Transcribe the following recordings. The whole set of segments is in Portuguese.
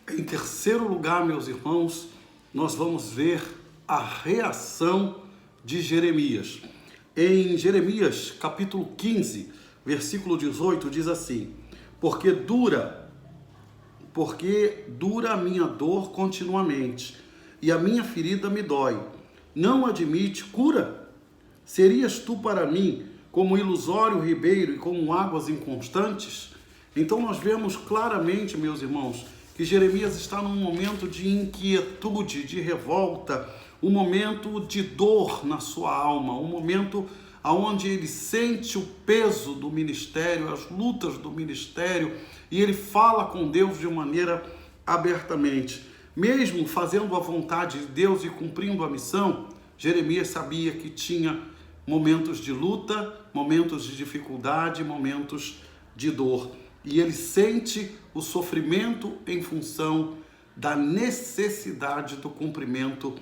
Em terceiro lugar, meus irmãos, nós vamos ver a reação de Jeremias. Em Jeremias, capítulo 15, versículo 18, diz assim: Porque dura a minha dor continuamente, e a minha ferida me dói. Não admite cura? Serias tu para mim como ilusório ribeiro e como águas inconstantes? Então nós vemos claramente, meus irmãos, que Jeremias está num momento de inquietude, de revolta, um momento de dor na sua alma, um momento onde ele sente o peso do ministério, as lutas do ministério, e ele fala com Deus de maneira abertamente. Mesmo fazendo a vontade de Deus e cumprindo a missão, Jeremias sabia que tinha momentos de luta, momentos de dificuldade, momentos de dor. E ele sente o sofrimento em função da necessidade do cumprimento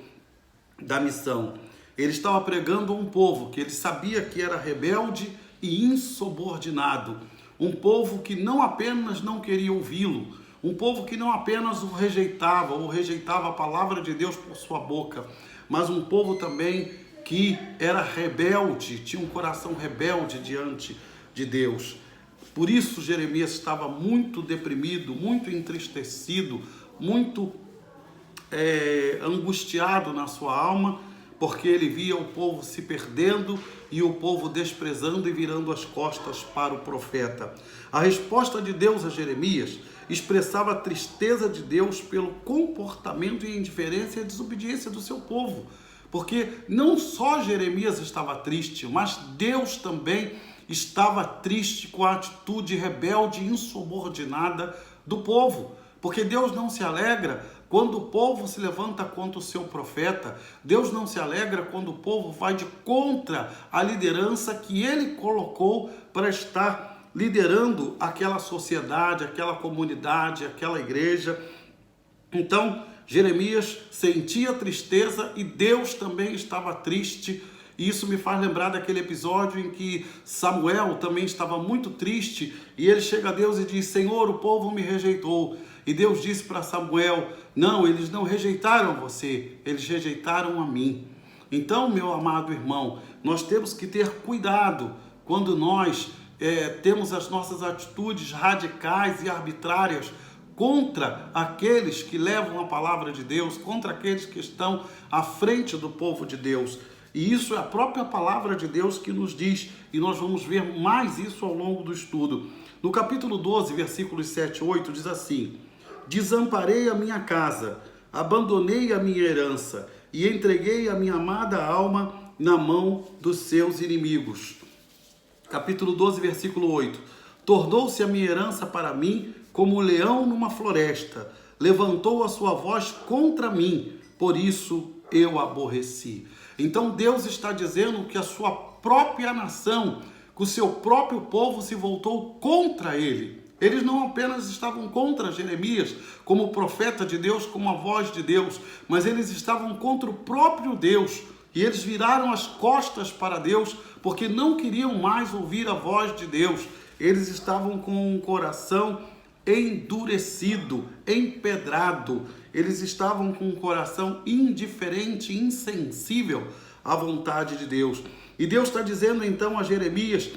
da missão. Ele estava pregando a um povo que ele sabia que era rebelde e insubordinado. Um povo que não apenas não queria ouvi-lo, um povo que não apenas o rejeitava ou rejeitava a palavra de Deus por sua boca, mas um povo também que era rebelde, tinha um coração rebelde diante de Deus. Por isso Jeremias estava muito deprimido, muito entristecido, muito angustiado na sua alma, porque ele via o povo se perdendo e o povo desprezando e virando as costas para o profeta. A resposta de Deus a Jeremias expressava a tristeza de Deus pelo comportamento e indiferença e a desobediência do seu povo. Porque não só Jeremias estava triste, mas Deus também estava triste com a atitude rebelde e insubordinada do povo. Porque Deus não se alegra quando o povo se levanta contra o seu profeta. Deus não se alegra quando o povo vai de contra a liderança que ele colocou para estar liderando aquela sociedade, aquela comunidade, aquela igreja. Então, Jeremias sentia tristeza e Deus também estava triste. E isso me faz lembrar daquele episódio em que Samuel também estava muito triste e ele chega a Deus e diz: Senhor, o povo me rejeitou. E Deus disse para Samuel: não, eles não rejeitaram você, eles rejeitaram a mim. Então, meu amado irmão, nós temos que ter cuidado quando nós temos as nossas atitudes radicais e arbitrárias contra aqueles que levam a palavra de Deus, contra aqueles que estão à frente do povo de Deus. E isso é a própria palavra de Deus que nos diz, e nós vamos ver mais isso ao longo do estudo. No capítulo 12, versículos 7 e 8, diz assim: Desamparei a minha casa, abandonei a minha herança e entreguei a minha amada alma na mão dos seus inimigos. Capítulo 12, versículo 8. Tornou-se a minha herança para mim como o leão numa floresta. Levantou a sua voz contra mim, por isso eu aborreci. Então Deus está dizendo que a sua própria nação, que o seu próprio povo se voltou contra ele. Eles não apenas estavam contra Jeremias como profeta de Deus, como a voz de Deus, mas eles estavam contra o próprio Deus. E eles viraram as costas para Deus porque não queriam mais ouvir a voz de Deus. Eles estavam com um coração endurecido, empedrado. Eles estavam com um coração indiferente, insensível à vontade de Deus. E Deus está dizendo então a Jeremias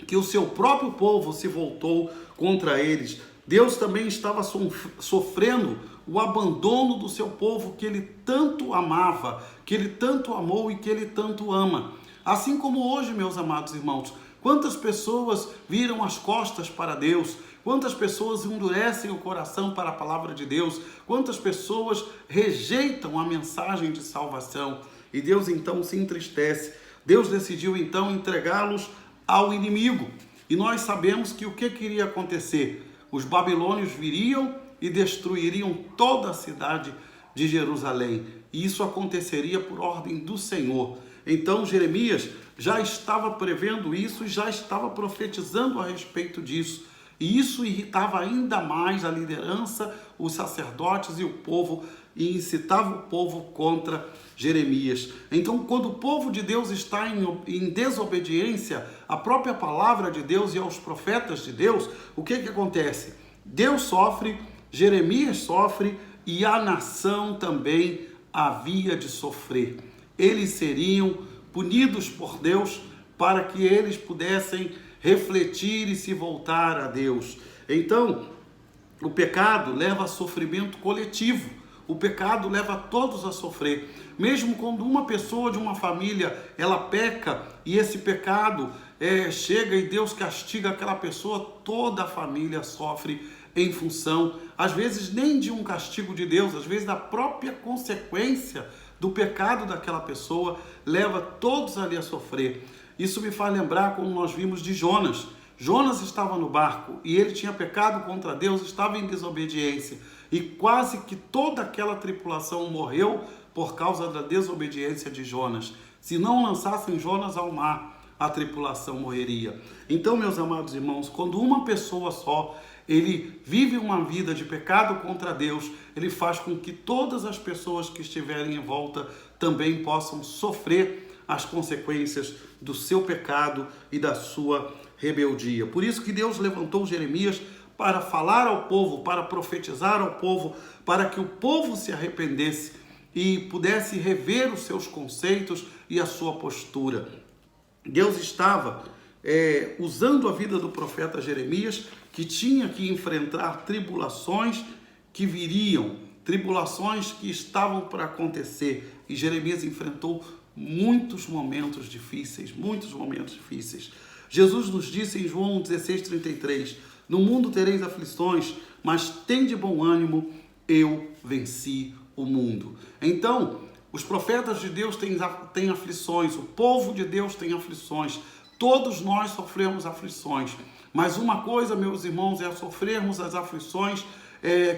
que o seu próprio povo se voltou contra eles. Deus também estava sofrendo o abandono do seu povo que ele tanto amava, que ele tanto amou e que ele tanto ama. Assim como hoje, meus amados irmãos, quantas pessoas viram as costas para Deus, quantas pessoas endurecem o coração para a palavra de Deus, quantas pessoas rejeitam a mensagem de salvação. E Deus então se entristece. Deus decidiu então entregá-los ao inimigo. E nós sabemos que o que iria acontecer? Os babilônios viriam e destruiriam toda a cidade de Jerusalém. E isso aconteceria por ordem do Senhor. Então Jeremias já estava prevendo isso e já estava profetizando a respeito disso. E isso irritava ainda mais a liderança, os sacerdotes e o povo, e incitava o povo contra Jeremias. Então, quando o povo de Deus está em desobediência à própria palavra de Deus e aos profetas de Deus, o que acontece? Deus sofre, Jeremias sofre e a nação também havia de sofrer. Eles seriam punidos por Deus para que eles pudessem refletir e se voltar a Deus. Então, o pecado leva a sofrimento coletivo. O pecado leva todos a sofrer. Mesmo quando uma pessoa de uma família, ela peca e esse pecado chega e Deus castiga aquela pessoa, toda a família sofre em função, às vezes nem de um castigo de Deus, às vezes da própria consequência do pecado daquela pessoa, leva todos ali a sofrer. Isso me faz lembrar como nós vimos de Jonas. Jonas estava no barco e ele tinha pecado contra Deus, estava em desobediência. E quase que toda aquela tripulação morreu por causa da desobediência de Jonas. Se não lançassem Jonas ao mar, a tripulação morreria. Então, meus amados irmãos, quando uma pessoa só, ele vive uma vida de pecado contra Deus, ele faz com que todas as pessoas que estiverem em volta também possam sofrer as consequências do seu pecado e da sua rebeldia. Por isso que Deus levantou Jeremias para falar ao povo, para profetizar ao povo, para que o povo se arrependesse e pudesse rever os seus conceitos e a sua postura. Deus estava usando a vida do profeta Jeremias, que tinha que enfrentar tribulações que viriam, tribulações que estavam para acontecer. E Jeremias enfrentou muitos momentos difíceis, muitos momentos difíceis. Jesus nos disse em João 16:33, no mundo tereis aflições, mas tende bom ânimo, eu venci o mundo. Então, os profetas de Deus têm aflições, o povo de Deus tem aflições, todos nós sofremos aflições, mas uma coisa, meus irmãos, é sofrermos as aflições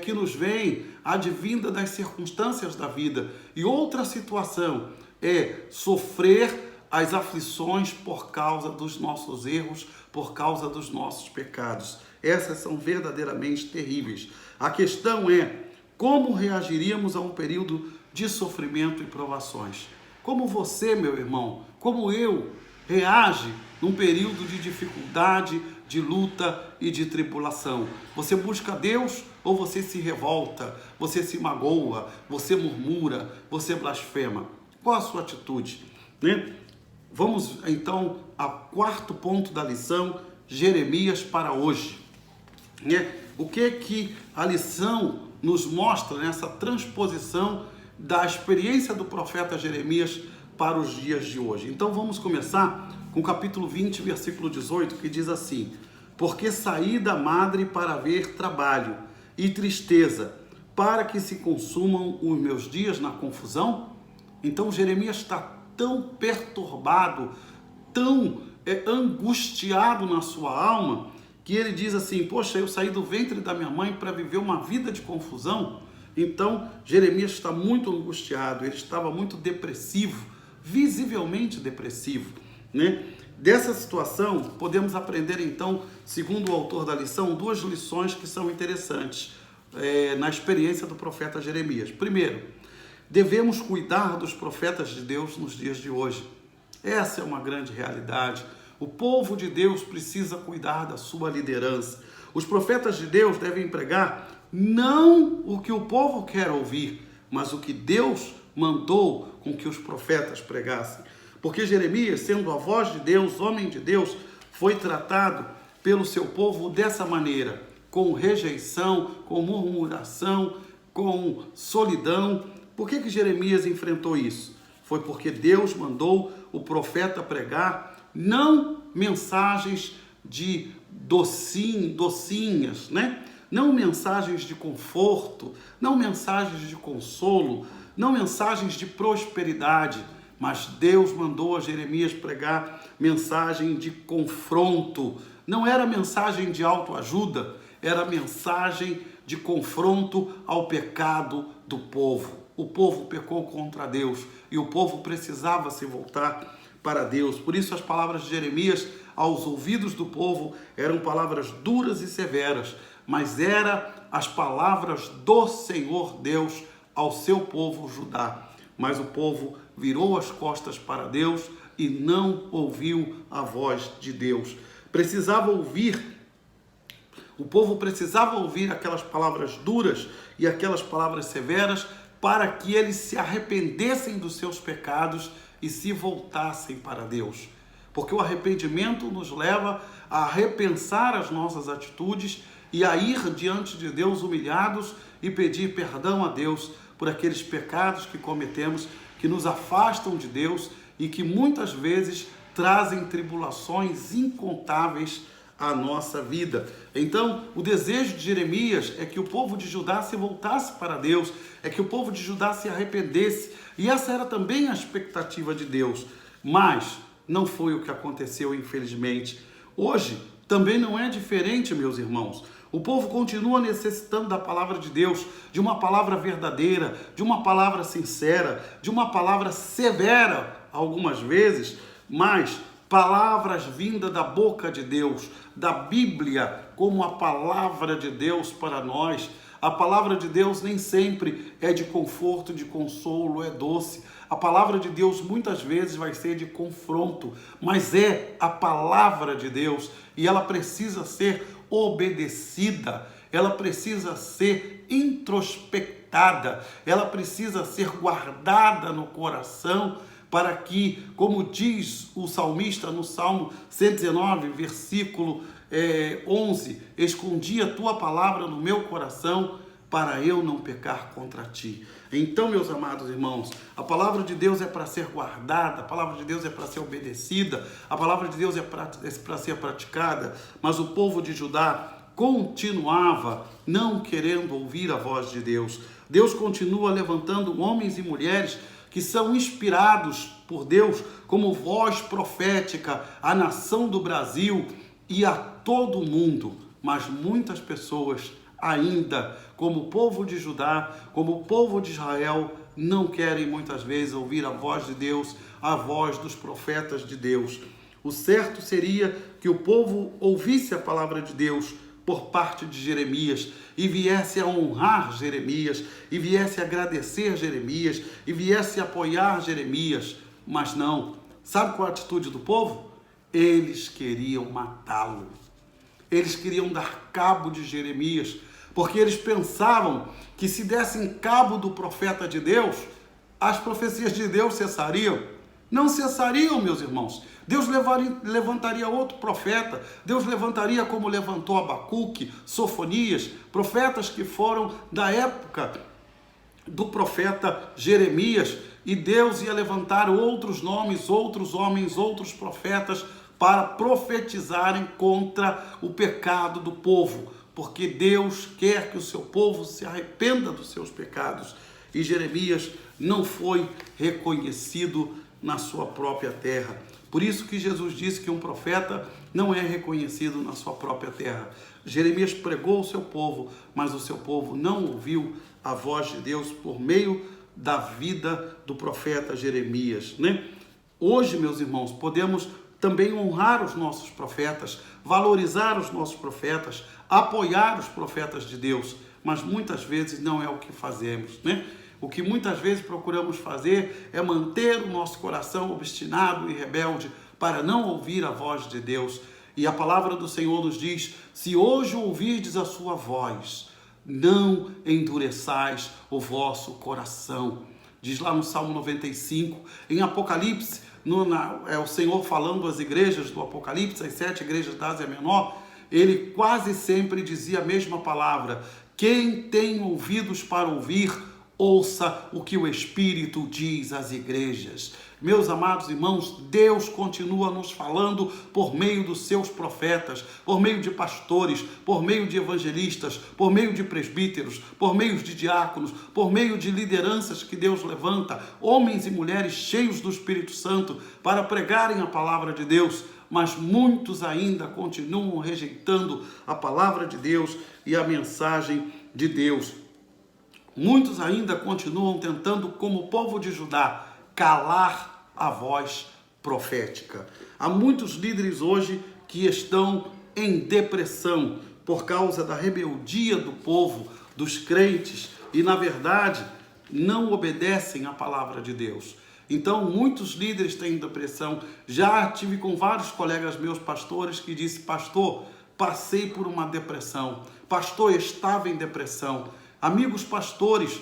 que nos vêm advinda das circunstâncias da vida, e outra situação é sofrer as aflições por causa dos nossos erros, por causa dos nossos pecados. Essas são verdadeiramente terríveis. A questão é como reagiríamos a um período de sofrimento e provações. Como você, meu irmão, como eu, reage num período de dificuldade, de luta e de tribulação? Você busca Deus ou você se revolta, você se magoa, você murmura, você blasfema? Qual a sua atitude? Vamos então ao quarto ponto da lição, Jeremias para hoje. O que a lição nos mostra nessa transposição da experiência do profeta Jeremias para os dias de hoje? Então vamos começar com o capítulo 20, versículo 18, que diz assim: porque saí da madre para ver trabalho e tristeza, para que se consumam os meus dias na confusão. Então Jeremias está tão perturbado, tão angustiado na sua alma, que ele diz assim: poxa, eu saí do ventre da minha mãe para viver uma vida de confusão. Então Jeremias está muito angustiado, ele estava muito depressivo, visivelmente depressivo, Dessa situação, podemos aprender então, segundo o autor da lição, duas lições que são interessantes na experiência do profeta Jeremias. Primeiro, devemos cuidar dos profetas de Deus nos dias de hoje. Essa é uma grande realidade. O povo de Deus precisa cuidar da sua liderança. Os profetas de Deus devem pregar não o que o povo quer ouvir, mas o que Deus mandou com que os profetas pregassem. Porque Jeremias, sendo a voz de Deus, homem de Deus, foi tratado pelo seu povo dessa maneira, com rejeição, com murmuração, com solidão. Por que Jeremias enfrentou isso? Foi porque Deus mandou o profeta pregar não mensagens de docinhas, Não mensagens de conforto, não mensagens de consolo, não mensagens de prosperidade, mas Deus mandou a Jeremias pregar mensagem de confronto. Não era mensagem de autoajuda, era mensagem de confronto ao pecado do povo. O povo pecou contra Deus e o povo precisava se voltar para Deus. Por isso as palavras de Jeremias aos ouvidos do povo eram palavras duras e severas, mas eram as palavras do Senhor Deus ao seu povo Judá. Mas o povo virou as costas para Deus e não ouviu a voz de Deus. Precisava ouvir O povo precisava ouvir aquelas palavras duras e aquelas palavras severas para que eles se arrependessem dos seus pecados e se voltassem para Deus. Porque o arrependimento nos leva a repensar as nossas atitudes e a ir diante de Deus humilhados e pedir perdão a Deus por aqueles pecados que cometemos, que nos afastam de Deus e que muitas vezes trazem tribulações incontáveis à nossa vida. Então, o desejo de Jeremias é que o povo de Judá se voltasse para Deus, é que o povo de Judá se arrependesse, e essa era também a expectativa de Deus, mas não foi o que aconteceu, infelizmente. Hoje também não é diferente, meus irmãos. O povo continua necessitando da palavra de Deus, de uma palavra verdadeira, de uma palavra sincera, de uma palavra severa, algumas vezes, mas palavras vindas da boca de Deus, da Bíblia, como a palavra de Deus para nós. A palavra de Deus nem sempre é de conforto, de consolo, é doce. A palavra de Deus muitas vezes vai ser de confronto, mas é a palavra de Deus e ela precisa ser obedecida, ela precisa ser introspectada, ela precisa ser guardada no coração para que, como diz o salmista no Salmo 119, versículo 11, escondi a tua palavra no meu coração para eu não pecar contra ti. Então, meus amados irmãos, a palavra de Deus é para ser guardada, a palavra de Deus é para ser obedecida, a palavra de Deus é para ser praticada, mas o povo de Judá continuava não querendo ouvir a voz de Deus. Deus continua levantando homens e mulheres que são inspirados por Deus como voz profética à nação do Brasil e a todo o mundo, mas muitas pessoas ainda, como o povo de Judá, como o povo de Israel, não querem muitas vezes ouvir a voz de Deus, a voz dos profetas de Deus. O certo seria que o povo ouvisse a palavra de Deus por parte de Jeremias e viesse a honrar Jeremias, e viesse a agradecer Jeremias, e viesse a apoiar Jeremias, mas não. Sabe qual a atitude do povo? Eles queriam matá-lo. Eles queriam dar cabo de Jeremias, porque eles pensavam que se dessem cabo do profeta de Deus, as profecias de Deus cessariam. Não cessariam, meus irmãos. Deus levantaria outro profeta. Deus levantaria como levantou Abacuque, Sofonias, profetas que foram da época do profeta Jeremias. E Deus ia levantar outros nomes, outros homens, outros profetas para profetizarem contra o pecado do povo. Porque Deus quer que o seu povo se arrependa dos seus pecados. E Jeremias não foi reconhecido na sua própria terra. Por isso que Jesus disse que um profeta não é reconhecido na sua própria terra. Jeremias pregou ao seu povo, mas o seu povo não ouviu a voz de Deus por meio da vida do profeta Jeremias, né? Hoje, meus irmãos, podemos também honrar os nossos profetas, valorizar os nossos profetas, apoiar os profetas de Deus, mas muitas vezes não é o que fazemos, né? O que muitas vezes procuramos fazer é manter o nosso coração obstinado e rebelde para não ouvir a voz de Deus. E a palavra do Senhor nos diz: se hoje ouvirdes a sua voz, não endureçais o vosso coração. Diz lá no Salmo 95, em Apocalipse, é o Senhor falando às igrejas do Apocalipse, as 7 igrejas da Ásia Menor, ele quase sempre dizia a mesma palavra: quem tem ouvidos para ouvir, ouça o que o Espírito diz às igrejas. Meus amados irmãos, Deus continua nos falando por meio dos seus profetas, por meio de pastores, por meio de evangelistas, por meio de presbíteros, por meio de diáconos, por meio de lideranças que Deus levanta, homens e mulheres cheios do Espírito Santo para pregarem a palavra de Deus. Mas muitos ainda continuam rejeitando a palavra de Deus e a mensagem de Deus. Muitos ainda continuam tentando, como o povo de Judá, calar a voz profética. Há muitos líderes hoje que estão em depressão por causa da rebeldia do povo, dos crentes, e na verdade não obedecem à palavra de Deus. Então muitos líderes têm depressão. Já tive com vários colegas meus pastores que disse: pastor, passei por uma depressão. Pastor, estava em depressão. Amigos pastores,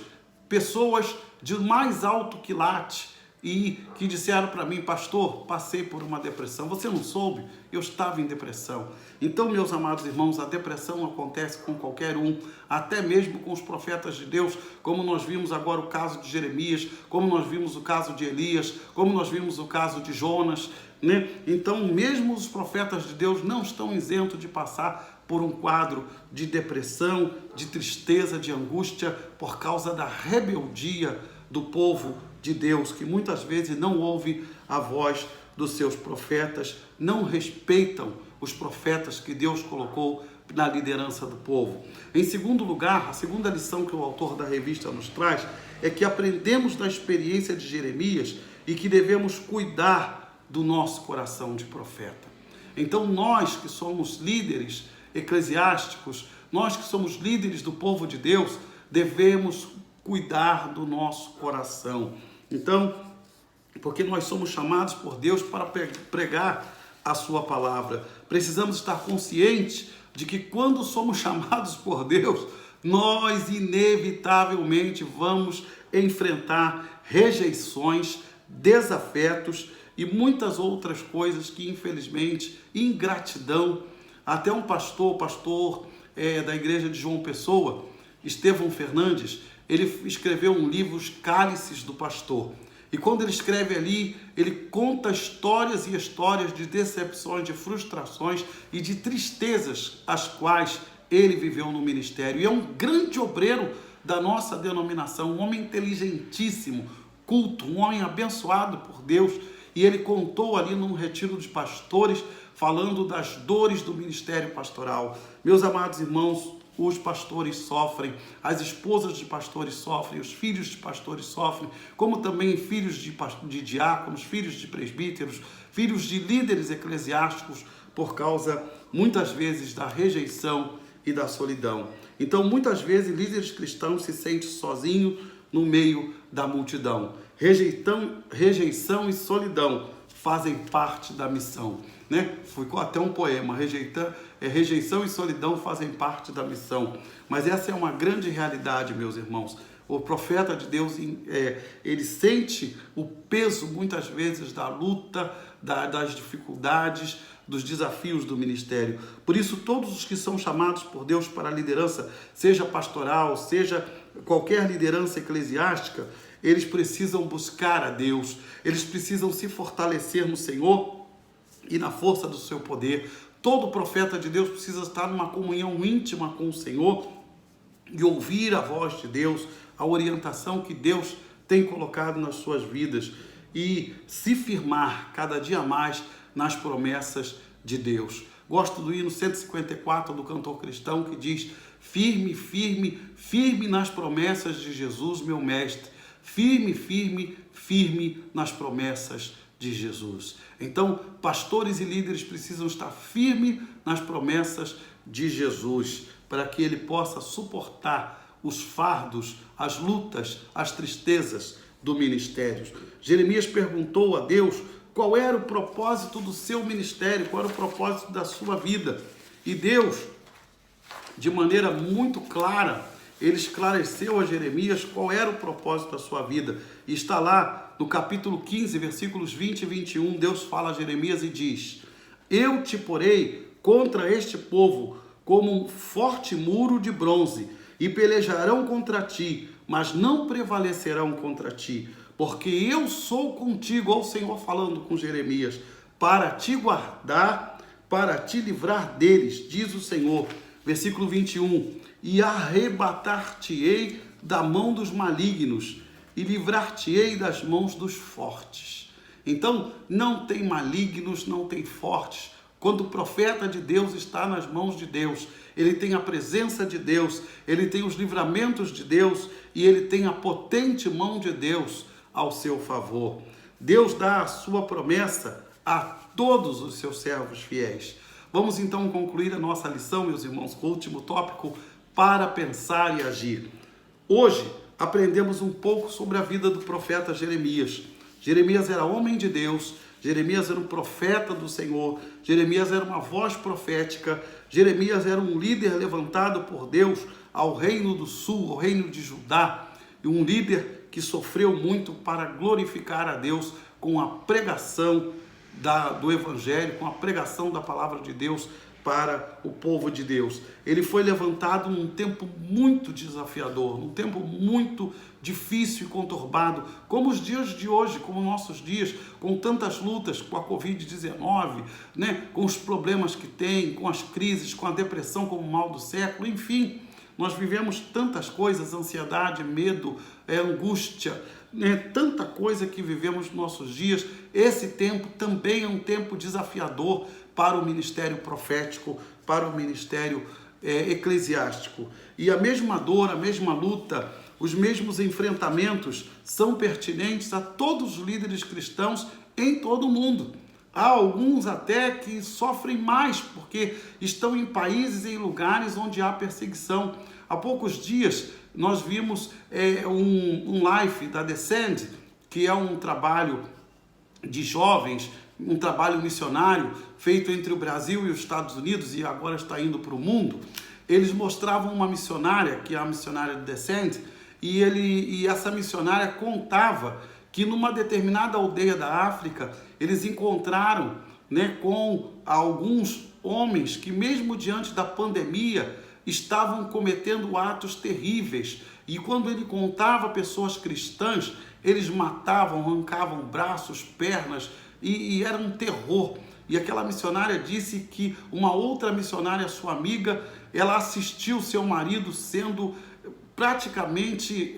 pessoas de mais alto quilate, e que disseram para mim, pastor, passei por uma depressão. Você não soube? Eu estava em depressão. Então, meus amados irmãos, a depressão acontece com qualquer um, até mesmo com os profetas de Deus, como nós vimos agora o caso de Jeremias, como nós vimos o caso de Elias, como nós vimos o caso de Jonas, né? Então, mesmo os profetas de Deus não estão isentos de passar por um quadro de depressão, de tristeza, de angústia, por causa da rebeldia do povo de Deus, que muitas vezes não ouve a voz dos seus profetas, não respeitam os profetas que Deus colocou na liderança do povo. Em segundo lugar, a segunda lição que o autor da revista nos traz é que aprendemos da experiência de Jeremias e que devemos cuidar do nosso coração de profeta. Então nós que somos líderes eclesiásticos, nós que somos líderes do povo de Deus, devemos cuidar do nosso coração. Então, porque nós somos chamados por Deus para pregar a sua palavra, precisamos estar conscientes de que quando somos chamados por Deus, nós inevitavelmente vamos enfrentar rejeições, desafetos e muitas outras coisas que, infelizmente, ingratidão. Até um pastor da igreja de João Pessoa, Estevão Fernandes, ele escreveu um livro, Os Cálices do Pastor. E quando ele escreve ali, ele conta histórias e histórias de decepções, de frustrações e de tristezas as quais ele viveu no ministério. E é um grande obreiro da nossa denominação, um homem inteligentíssimo, culto, um homem abençoado por Deus. E ele contou ali num retiro de pastores, falando das dores do ministério pastoral. Meus amados irmãos, os pastores sofrem, as esposas de pastores sofrem, os filhos de pastores sofrem, como também filhos de diáconos, filhos de presbíteros, filhos de líderes eclesiásticos, por causa, muitas vezes, da rejeição e da solidão. Então, muitas vezes, líderes cristãos se sentem sozinhos no meio da multidão. Rejeição e solidão fazem parte da missão, né? Ficou até um poema, rejeição e solidão fazem parte da missão. Mas essa é uma grande realidade, meus irmãos. O profeta de Deus, ele sente o peso, muitas vezes, da luta, das dificuldades, dos desafios do ministério. Por isso, todos os que são chamados por Deus para a liderança, seja pastoral, seja qualquer liderança eclesiástica, eles precisam buscar a Deus, eles precisam se fortalecer no Senhor e na força do seu poder. Todo profeta de Deus precisa estar numa comunhão íntima com o Senhor e ouvir a voz de Deus, a orientação que Deus tem colocado nas suas vidas e se firmar cada dia mais nas promessas de Deus. Gosto do hino 154 do cantor cristão que diz: firme, firme, firme nas promessas de Jesus, meu mestre. Firme, firme, firme nas promessas de Jesus. Então, pastores e líderes precisam estar firmes nas promessas de Jesus, para que ele possa suportar os fardos, as lutas, as tristezas do ministério. Jeremias perguntou a Deus qual era o propósito do seu ministério, qual era o propósito da sua vida. E Deus, de maneira muito clara, ele esclareceu a Jeremias qual era o propósito da sua vida. E está lá no capítulo 15, versículos 20 e 21, Deus fala a Jeremias e diz: eu te porei contra este povo como um forte muro de bronze, e pelejarão contra ti, mas não prevalecerão contra ti, porque eu sou contigo, ó Senhor falando com Jeremias, para te guardar, para te livrar deles, diz o Senhor. Versículo 21, e arrebatar-te-ei da mão dos malignos, e livrar-te-ei das mãos dos fortes. Então, não tem malignos, não tem fortes. Quando o profeta de Deus está nas mãos de Deus, ele tem a presença de Deus, ele tem os livramentos de Deus, e ele tem a potente mão de Deus ao seu favor. Deus dá a sua promessa a todos os seus servos fiéis. Vamos então concluir a nossa lição, meus irmãos, com o último tópico, para pensar e agir. Hoje aprendemos um pouco sobre a vida do profeta Jeremias. Jeremias era homem de Deus, Jeremias era um profeta do Senhor, Jeremias era uma voz profética, Jeremias era um líder levantado por Deus ao reino do sul, ao reino de Judá, e um líder que sofreu muito para glorificar a Deus com a pregação do Evangelho, com a pregação da palavra de Deus para o povo de Deus. Ele foi levantado num tempo muito desafiador, num tempo muito difícil e conturbado, como os dias de hoje, como nossos dias, com tantas lutas, com a Covid-19, né, com os problemas que tem, com as crises, com a depressão como o mal do século, enfim, nós vivemos tantas coisas, ansiedade, medo, angústia, né, tanta coisa que vivemos nos nossos dias. Esse tempo também é um tempo desafiador para o ministério profético, para o ministério eclesiástico. E a mesma dor, a mesma luta, os mesmos enfrentamentos são pertinentes a todos os líderes cristãos em todo o mundo. Há alguns até que sofrem mais, porque estão em países e em lugares onde há perseguição. Há poucos dias nós vimos um live da Descend, que é um trabalho de jovens, um trabalho missionário feito entre o Brasil e os Estados Unidos e agora está indo para o mundo. Eles mostravam uma missionária, que é a missionária do Descend, e essa missionária contava que numa determinada aldeia da África, eles encontraram, né, com alguns homens que mesmo diante da pandemia estavam cometendo atos terríveis. E quando ele contava pessoas cristãs, eles matavam, arrancavam braços, pernas, e era um terror. E aquela missionária disse que uma outra missionária, sua amiga, ela assistiu seu marido sendo praticamente,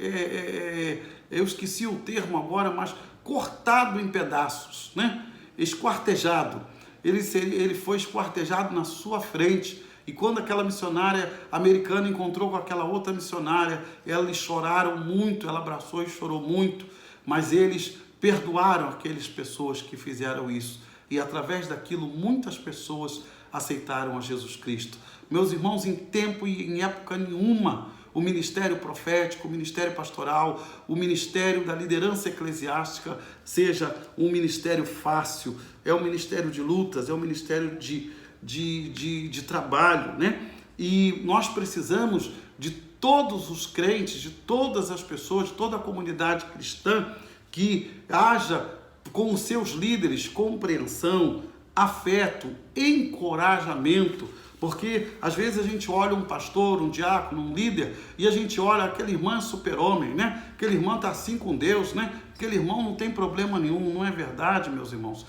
eu esqueci o termo agora, mas cortado em pedaços, né? Esquartejado. Ele foi esquartejado na sua frente. E quando aquela missionária americana encontrou com aquela outra missionária, eles choraram muito, ela abraçou e chorou muito, mas eles perdoaram aquelas pessoas que fizeram isso. E através daquilo, muitas pessoas aceitaram a Jesus Cristo. Meus irmãos, em tempo e em época nenhuma, o ministério profético, o ministério pastoral, o ministério da liderança eclesiástica seja um ministério fácil, é um ministério de lutas, é um ministério de trabalho, né? E nós precisamos de todos os crentes, de todas as pessoas, de toda a comunidade cristã, que haja com os seus líderes compreensão, afeto, encorajamento, porque às vezes a gente olha um pastor, um diácono, um líder, e a gente olha aquele irmão super-homem, né? Aquele irmão está assim com Deus, né? Aquele irmão não tem problema nenhum. Não é verdade, meus irmãos.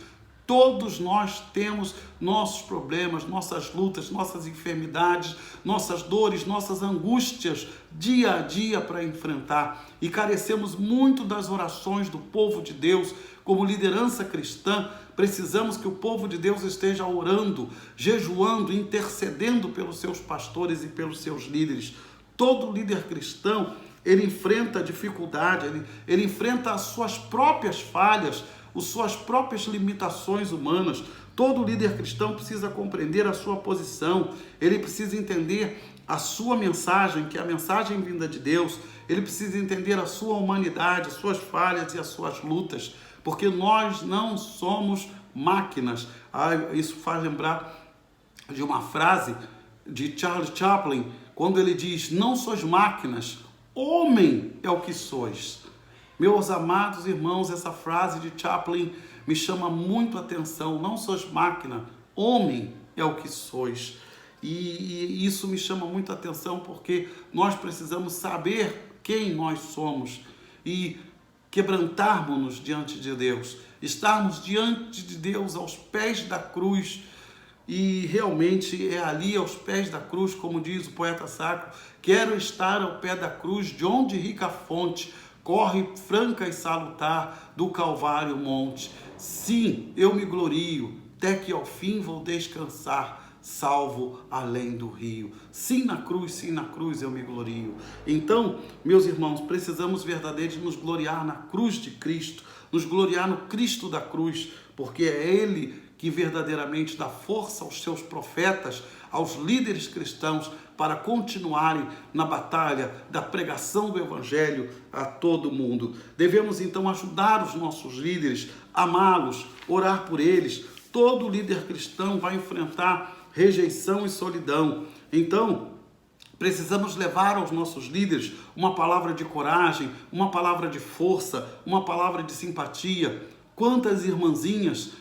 Todos nós temos nossos problemas, nossas lutas, nossas enfermidades, nossas dores, nossas angústias dia a dia para enfrentar. E carecemos muito das orações do povo de Deus. Como liderança cristã, precisamos que o povo de Deus esteja orando, jejuando, intercedendo pelos seus pastores e pelos seus líderes. Todo líder cristão, ele enfrenta dificuldade, ele enfrenta as suas próprias falhas, as suas próprias limitações humanas. Todo líder cristão precisa compreender a sua posição, ele precisa entender a sua mensagem, que é a mensagem vinda de Deus, ele precisa entender a sua humanidade, as suas falhas e as suas lutas, porque nós não somos máquinas. Isso faz lembrar de uma frase de Charles Chaplin, quando ele diz: não sois máquinas, homem é o que sois. Meus amados irmãos, essa frase de Chaplin me chama muito a atenção. Não sois máquina, homem é o que sois. E isso me chama muito a atenção porque nós precisamos saber quem nós somos e quebrantarmos-nos diante de Deus, estarmos diante de Deus aos pés da cruz. E realmente é ali aos pés da cruz, como diz o poeta sacro: quero estar ao pé da cruz, de onde rica fonte corre franca e salutar do Calvário monte. Sim, eu me glorio, até que ao fim vou descansar, salvo além do rio. Sim, na cruz eu me glorio. Então, meus irmãos, precisamos verdadeiramente nos gloriar na cruz de Cristo, nos gloriar no Cristo da cruz, porque é Ele que verdadeiramente dá força aos seus profetas, aos líderes cristãos, para continuarem na batalha da pregação do Evangelho a todo mundo. Devemos então ajudar os nossos líderes, amá-los, orar por eles. Todo líder cristão vai enfrentar rejeição e solidão. Então, precisamos levar aos nossos líderes uma palavra de coragem, uma palavra de força, uma palavra de simpatia. Quantas irmãzinhas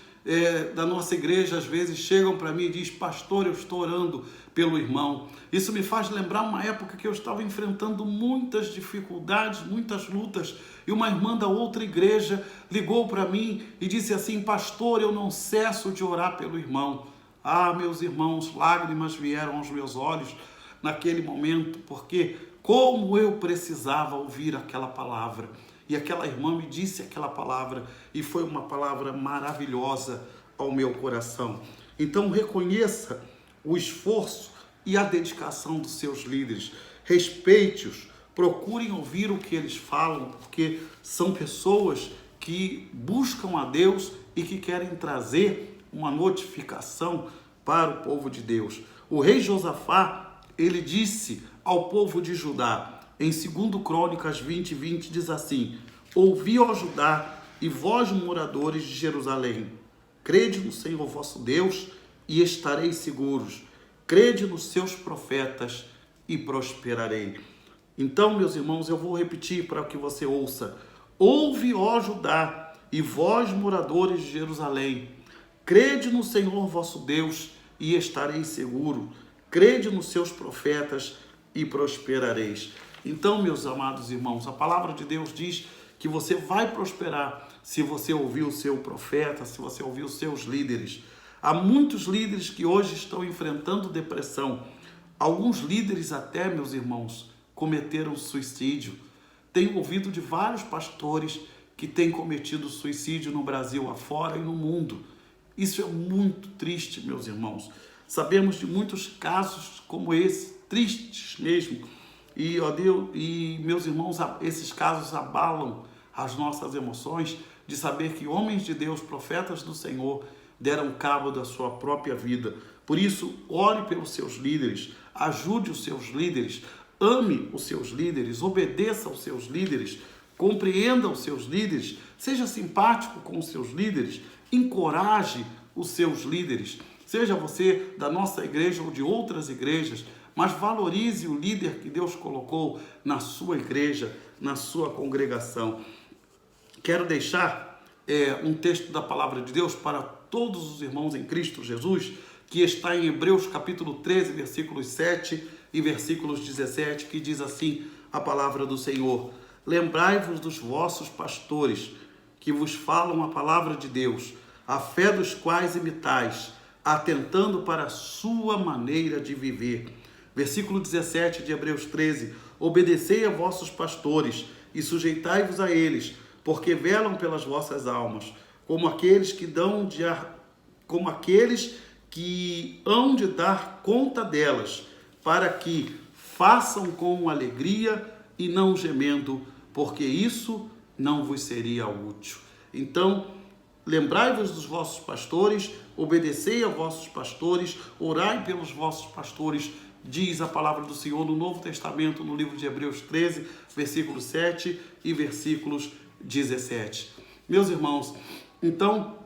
da nossa igreja às vezes chegam para mim e dizem: pastor, eu estou orando pelo irmão. Isso me faz lembrar uma época que eu estava enfrentando muitas dificuldades, muitas lutas, e uma irmã da outra igreja ligou para mim e disse assim: pastor, eu não cesso de orar pelo irmão. Ah, meus irmãos, lágrimas vieram aos meus olhos naquele momento, porque como eu precisava ouvir aquela palavra. E aquela irmã me disse aquela palavra, e foi uma palavra maravilhosa ao meu coração. Então reconheça o esforço e a dedicação dos seus líderes. Respeite-os, procurem ouvir o que eles falam, porque são pessoas que buscam a Deus e que querem trazer uma notificação para o povo de Deus. O rei Josafá, ele disse ao povo de Judá, em 2 Crônicas 20:20, diz assim: ouvi, ó Judá, e vós, moradores de Jerusalém, crede no Senhor vosso Deus e estareis seguros. Crede nos seus profetas e prosperarei. Então, meus irmãos, eu vou repetir para que você ouça. Ouve, ó Judá, e vós, moradores de Jerusalém, crede no Senhor vosso Deus e estareis seguros. Crede nos seus profetas e prosperareis. Então, meus amados irmãos, a palavra de Deus diz que você vai prosperar se você ouvir o seu profeta, se você ouvir os seus líderes. Há muitos líderes que hoje estão enfrentando depressão. Alguns líderes até, meus irmãos, cometeram suicídio. Tenho ouvido de vários pastores que têm cometido suicídio no Brasil afora e no mundo. Isso é muito triste, meus irmãos. Sabemos de muitos casos como esse, tristes mesmo. E, ó Deus, e meus irmãos, esses casos abalam as nossas emoções de saber que homens de Deus, profetas do Senhor, deram cabo da sua própria vida. Por isso, ore pelos seus líderes, ajude os seus líderes, ame os seus líderes, obedeça aos seus líderes, compreenda os seus líderes, seja simpático com os seus líderes, encoraje os seus líderes. Seja você da nossa igreja ou de outras igrejas, mas valorize o líder que Deus colocou na sua igreja, na sua congregação. Quero deixar um texto da palavra de Deus para todos os irmãos em Cristo Jesus, que está em Hebreus capítulo 13, versículos 7 e versículos 17, que diz assim a palavra do Senhor: lembrai-vos dos vossos pastores, que vos falam a palavra de Deus, a fé dos quais imitais, atentando para a sua maneira de viver. Versículo 17 de Hebreus 13, obedecei a vossos pastores e sujeitai-vos a eles, porque velam pelas vossas almas, como aqueles que hão de dar conta delas, para que façam com alegria e não gemendo, porque isso não vos seria útil. Então, lembrai-vos dos vossos pastores, obedecei a vossos pastores, orai pelos vossos pastores, diz a palavra do Senhor no Novo Testamento, no livro de Hebreus 13, versículos 7 e versículos 17. Meus irmãos, então,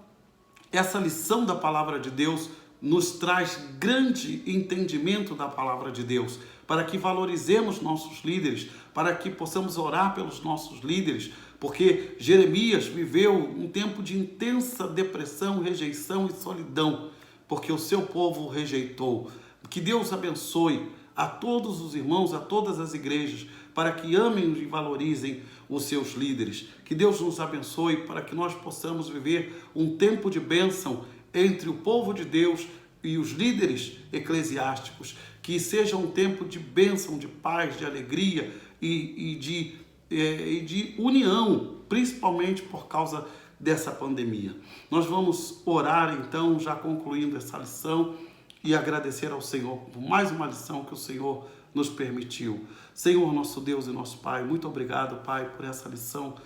essa lição da palavra de Deus nos traz grande entendimento da palavra de Deus, para que valorizemos nossos líderes, para que possamos orar pelos nossos líderes, porque Jeremias viveu um tempo de intensa depressão, rejeição e solidão, porque o seu povo o rejeitou. Que Deus abençoe a todos os irmãos, a todas as igrejas, para que amem e valorizem os seus líderes. Que Deus nos abençoe para que nós possamos viver um tempo de bênção entre o povo de Deus e os líderes eclesiásticos. Que seja um tempo de bênção, de paz, de alegria e de união, principalmente por causa dessa pandemia. Nós vamos orar então, já concluindo essa lição, e agradecer ao Senhor por mais uma lição que o Senhor nos permitiu. Senhor, nosso Deus e nosso Pai, muito obrigado, Pai, por essa lição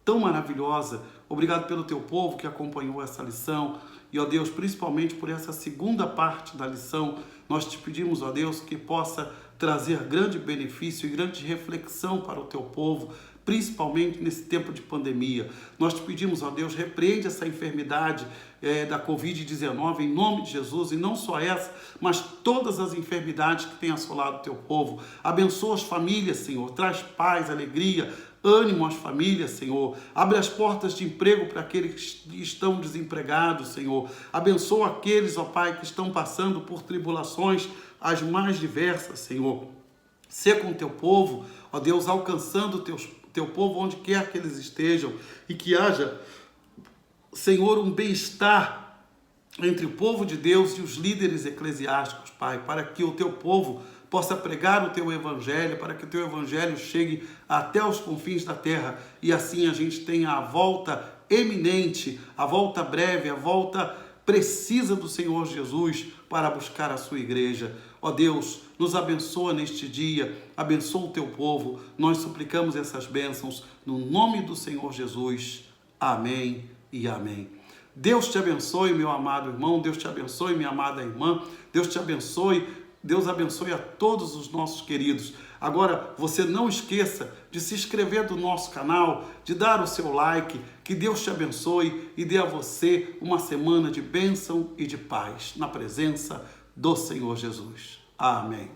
tão maravilhosa. Obrigado pelo teu povo que acompanhou essa lição. E, ó Deus, principalmente por essa segunda parte da lição, nós te pedimos, ó Deus, que possa trazer grande benefício e grande reflexão para o teu povo, principalmente nesse tempo de pandemia. Nós te pedimos, ó Deus, repreende essa enfermidade da Covid-19 em nome de Jesus, e não só essa, mas todas as enfermidades que têm assolado o teu povo. Abençoa as famílias, Senhor, traz paz, alegria, ânimo às famílias, Senhor. Abre as portas de emprego para aqueles que estão desempregados, Senhor. Abençoa aqueles, ó Pai, que estão passando por tribulações as mais diversas, Senhor. Sê com o teu povo, ó Deus, alcançando o teu povo onde quer que eles estejam, e que haja, Senhor, um bem-estar entre o povo de Deus e os líderes eclesiásticos, Pai, para que o teu povo possa pregar o teu evangelho, para que o teu evangelho chegue até os confins da terra, e assim a gente tenha a volta eminente, a volta breve, a volta precisa do Senhor Jesus para buscar a sua igreja. Ó Deus, nos abençoa neste dia, abençoa o teu povo, nós suplicamos essas bênçãos no nome do Senhor Jesus. Amém e amém. Deus te abençoe, meu amado irmão, Deus te abençoe, minha amada irmã, Deus te abençoe, Deus abençoe a todos os nossos queridos. Agora, você não esqueça de se inscrever no nosso canal, de dar o seu like, que Deus te abençoe e dê a você uma semana de bênção e de paz, na presença do Senhor Jesus. Amém.